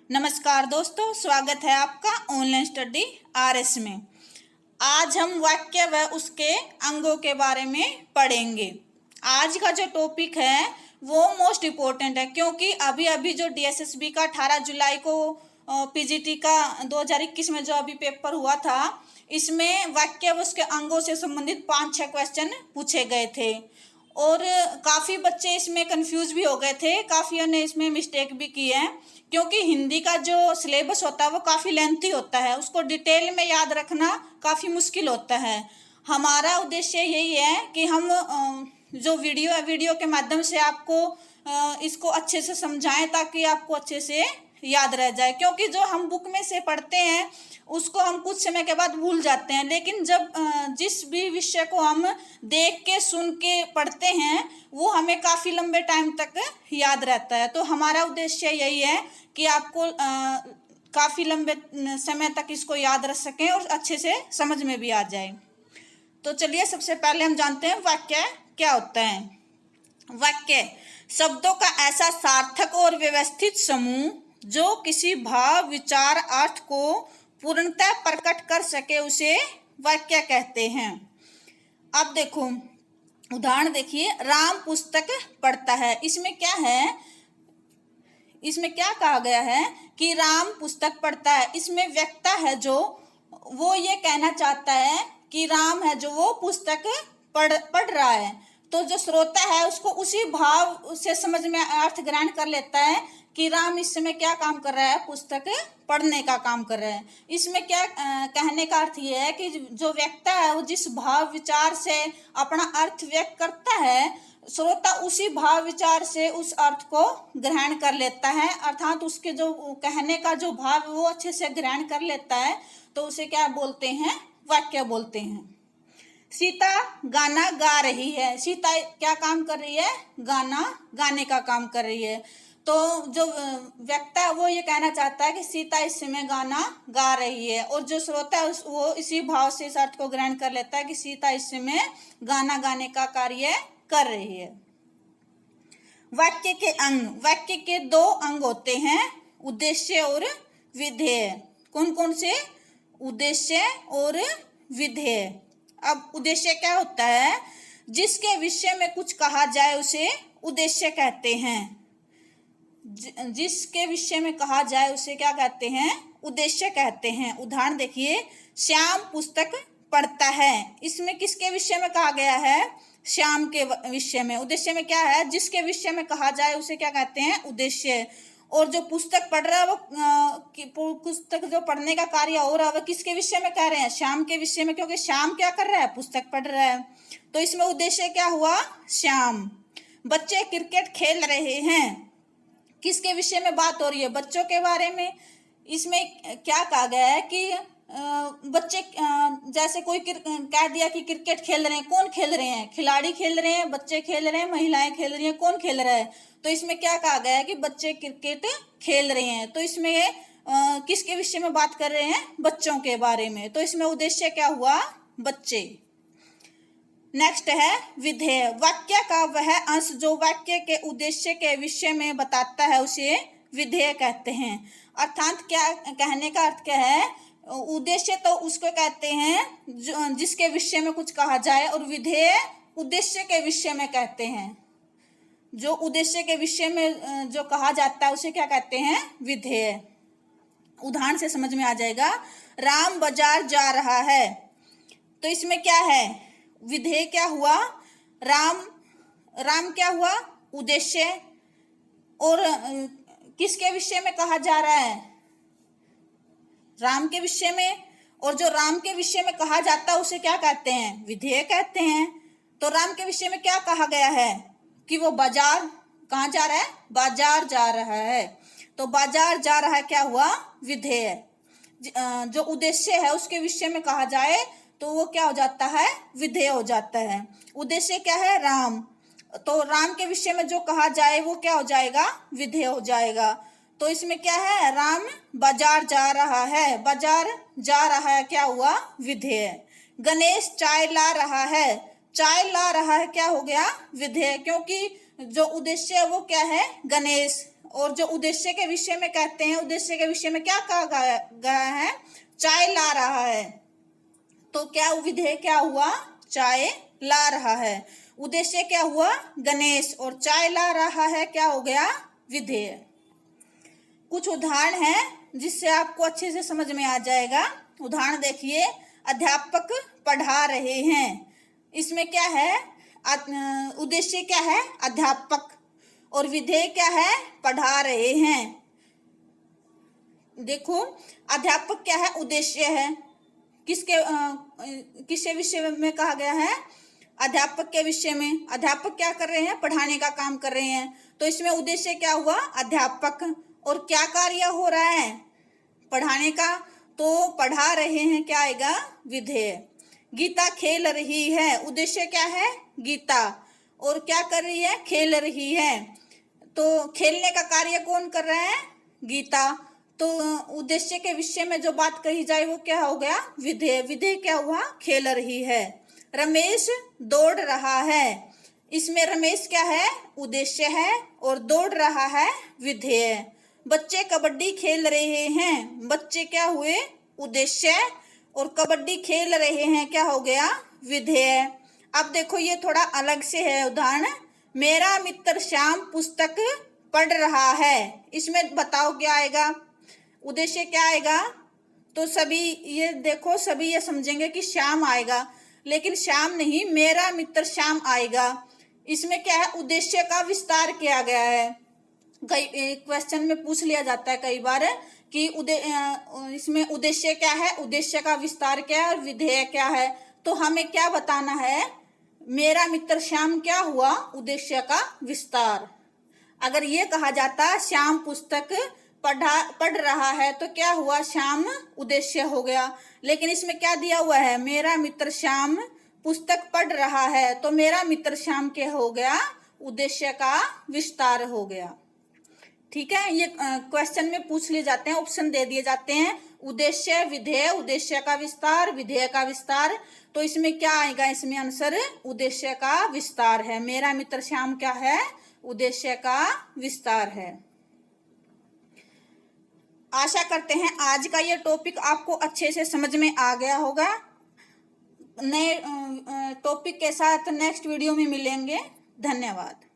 नमस्कार दोस्तों, स्वागत है आपका ऑनलाइन स्टडी आरएस में। आज हम वाक्य व उसके अंगों के बारे में पढ़ेंगे। आज का जो टॉपिक है वो मोस्ट इम्पोर्टेंट है, क्योंकि अभी अभी जो डीएसएसबी का 18 जुलाई को पीजीटी का 2021 में जो अभी पेपर हुआ था, इसमें वाक्य व उसके अंगों से संबंधित 5-6 क्वेश्चन पूछे गए थे और काफ़ी बच्चे इसमें कंफ्यूज भी हो गए थे। काफ़ियों ने इसमें मिस्टेक भी की है, क्योंकि हिंदी का जो सिलेबस होता है वो काफ़ी लेंथी होता है, उसको डिटेल में याद रखना काफ़ी मुश्किल होता है। हमारा उद्देश्य यही है कि हम जो वीडियो के माध्यम से आपको इसको अच्छे से समझाएं, ताकि आपको अच्छे से याद रह जाए। क्योंकि जो हम बुक में से पढ़ते हैं उसको हम कुछ समय के बाद भूल जाते हैं, लेकिन जब जिस भी विषय को हम देख के सुन के पढ़ते हैं वो हमें काफ़ी लंबे टाइम तक याद रहता है। तो हमारा उद्देश्य यही है कि आपको काफ़ी लंबे समय तक इसको याद रख सकें और अच्छे से समझ में भी आ जाए। तो चलिए, सबसे पहले हम जानते हैं वाक्य क्या होता है। वाक्य शब्दों का ऐसा सार्थक और व्यवस्थित समूह जो किसी भाव, विचार, अर्थ को पूर्णतः प्रकट कर सके, उसे वाक्य कहते हैं। अब देखो, उदाहरण देखिए। राम पुस्तक पढ़ता है। इसमें क्या है, इसमें क्या कहा गया है कि राम पुस्तक पढ़ता है। इसमें व्यक्ता है जो वो ये कहना चाहता है कि राम है जो वो पुस्तक पढ़ रहा है। तो जो श्रोता है उसको उसी भाव से समझ में अर्थ ग्रहण कर लेता है कि राम इस समय क्या काम कर रहा है, पुस्तक पढ़ने का काम कर रहा है। इसमें क्या कहने का अर्थ ये है कि जो व्यक्ता है वो जिस भाव विचार से अपना अर्थ व्यक्त करता है, श्रोता उसी भाव विचार से उस अर्थ को ग्रहण कर लेता है, अर्थात उसके जो कहने का जो भाव है वो अच्छे से ग्रहण कर लेता है। तो उसे क्या बोलते हैं, वाक्य बोलते हैं। सीता गाना गा रही है। सीता क्या काम कर रही है, गाना गाने का काम कर रही है। तो जो व्यक्ता है वो ये कहना चाहता है कि सीता इस समय गाना गा रही है, और जो श्रोता है वो इसी भाव से इस अर्थ को ग्रहण कर लेता है कि सीता इस समय गाना गाने का कार्य कर रही है। वाक्य के अंग। वाक्य के 2 अंग होते हैं, उद्देश्य और विधेय। कौन कौन से, उद्देश्य और विधेय। अब उद्देश्य क्या होता है, जिसके विषय में कुछ कहा जाए उसे उद्देश्य कहते हैं। जिसके विषय में कहा जाए उसे क्या कहते हैं, उद्देश्य कहते हैं। उदाहरण देखिए। श्याम पुस्तक पढ़ता है। इसमें किसके विषय में कहा गया है, श्याम के विषय में। उद्देश्य में क्या है, जिसके विषय में कहा जाए उसे क्या कहते हैं, उद्देश्य। और जो पुस्तक पढ़ रहा है वो पुस्तक जो पढ़ने का कार्य हो रहा है वो किसके विषय में कह रहे हैं, श्याम के विषय में, क्योंकि श्याम क्या कर रहा है, पुस्तक पढ़ रहा है। तो इसमें उद्देश्य क्या हुआ, श्याम। बच्चे क्रिकेट खेल रहे हैं। किसके विषय में बात हो रही है, बच्चों के बारे में। इसमें क्या कहा गया है कि बच्चे जैसे कोई कह दिया कि क्रिकेट खेल रहे हैं। कौन खेल रहे हैं, खिलाड़ी खेल रहे हैं, बच्चे खेल रहे हैं, महिलाएं खेल रही हैं, कौन खेल रहा है। तो इसमें क्या कहा गया है कि बच्चे क्रिकेट खेल रहे हैं। तो इसमें किसके विषय में बात कर रहे हैं, बच्चों के बारे में। तो इसमें उद्देश्य क्या हुआ, बच्चे। नेक्स्ट है विधेय। वाक्य का वह अंश जो वाक्य के उद्देश्य के विषय में बताता है उसे विधेय कहते हैं। अर्थात क्या कहने का अर्थ क्या है, उद्देश्य तो उसको कहते हैं जिसके विषय में कुछ कहा जाए, और विधेय उद्देश्य के विषय में कहते हैं। जो उद्देश्य के विषय में जो कहा जाता है उसे क्या कहते हैं, विधेय। उदाहरण से समझ में आ जाएगा। राम बाजार जा रहा है। तो इसमें क्या है, विधेय क्या हुआ, राम क्या हुआ, उद्देश्य। और किसके विषय में कहा जा रहा है, राम के विषय में। और जो राम के विषय में कहा जाता है उसे क्या कहते हैं, विधेय कहते हैं। तो राम के विषय में क्या कहा गया है कि वो बाजार, कहाँ जा रहा है, बाजार जा रहा है। तो बाजार जा रहा है क्या हुआ, विधेय। जो उद्देश्य है उसके विषय में कहा जाए तो वो क्या हो जाता है, विधेय हो जाता है। उद्देश्य क्या है, राम। तो राम के विषय में जो कहा जाए वो क्या हो जाएगा, विधेय हो जाएगा। तो इसमें क्या है, राम बाजार जा रहा है, बाजार जा रहा है क्या हुआ, विधेय। गणेश चाय ला रहा है, चाय ला रहा है क्या हो गया, विधेय। क्योंकि जो उद्देश्य है वो क्या है, गणेश, और जो उद्देश्य के विषय में कहते हैं, उद्देश्य के विषय में क्या कहा गया है, चाय ला रहा है। तो क्या विधेय क्या हुआ, चाय ला रहा है। उद्देश्य क्या हुआ, गणेश, और चाय ला रहा है क्या हो गया, विधेय। कुछ उदाहरण हैं जिससे आपको अच्छे से समझ में आ जाएगा। उदाहरण देखिए, अध्यापक पढ़ा रहे हैं, इसमें क्या है, उद्देश्य क्या है, अध्यापक, और विधेय क्या है, पढ़ा रहे हैं। देखो, अध्यापक क्या है, उद्देश्य है, किसके विषय में कहा गया है, अध्यापक के विषय में। अध्यापक क्या कर रहे हैं, पढ़ाने का काम कर रहे हैं, तो इसमें उद्देश्य क्या हुआ, अध्यापक, और क्या कार्य हो रहा है, पढ़ाने का, तो पढ़ा रहे हैं क्या आएगा, विधेय। गीता खेल रही है, उद्देश्य क्या है, गीता, और क्या कर रही है, खेल रही है, तो खेलने का कार्य कौन कर रहा है, गीता, तो उद्देश्य के विषय में जो बात कही जाए वो क्या हो गया, विधेय। विधेय क्या हुआ, खेल रही है। रमेश दौड़ रहा है, इसमें रमेश क्या है, उद्देश्य है, और दौड़ रहा है, विधेय। बच्चे कबड्डी खेल रहे हैं, बच्चे क्या हुए, उद्देश्य, और कबड्डी खेल रहे हैं क्या हो गया, विधेय। अब देखो ये थोड़ा अलग से है उदाहरण। मेरा मित्र श्याम पुस्तक पढ़ रहा है, इसमें बताओ क्या आएगा, उद्देश्य क्या आएगा, तो सभी ये देखो, सभी ये समझेंगे कि श्याम आएगा, लेकिन श्याम नहीं, मेरा मित्र श्याम आएगा। इसमें क्या है, उद्देश्य का विस्तार किया गया है। कई क्वेश्चन में पूछ लिया जाता है कई बार कि इसमें उद्देश्य क्या है, उद्देश्य का विस्तार क्या है, और विधेय क्या है। तो हमें क्या बताना है, मेरा मित्र श्याम क्या हुआ, उद्देश्य का विस्तार। अगर ये कहा जाता श्याम पुस्तक पढ़ रहा है, तो क्या हुआ, श्याम उद्देश्य हो गया। लेकिन इसमें क्या दिया हुआ है, मेरा मित्र श्याम पुस्तक पढ़ रहा है, तो मेरा मित्र श्याम क्या हो गया, उद्देश्य का विस्तार हो गया। ठीक है, ये क्वेश्चन में पूछ लिए जाते हैं, ऑप्शन दे दिए जाते हैं, उद्देश्य, विधेय, उद्देश्य का विस्तार, विधेय का विस्तार। तो इसमें क्या आएगा, इसमें आंसर उद्देश्य का विस्तार है। मेरा मित्र श्याम क्या है, उद्देश्य का विस्तार है। आशा करते हैं आज का ये टॉपिक आपको अच्छे से समझ में आ गया होगा। नए टॉपिक के साथ नेक्स्ट वीडियो में मिलेंगे। धन्यवाद।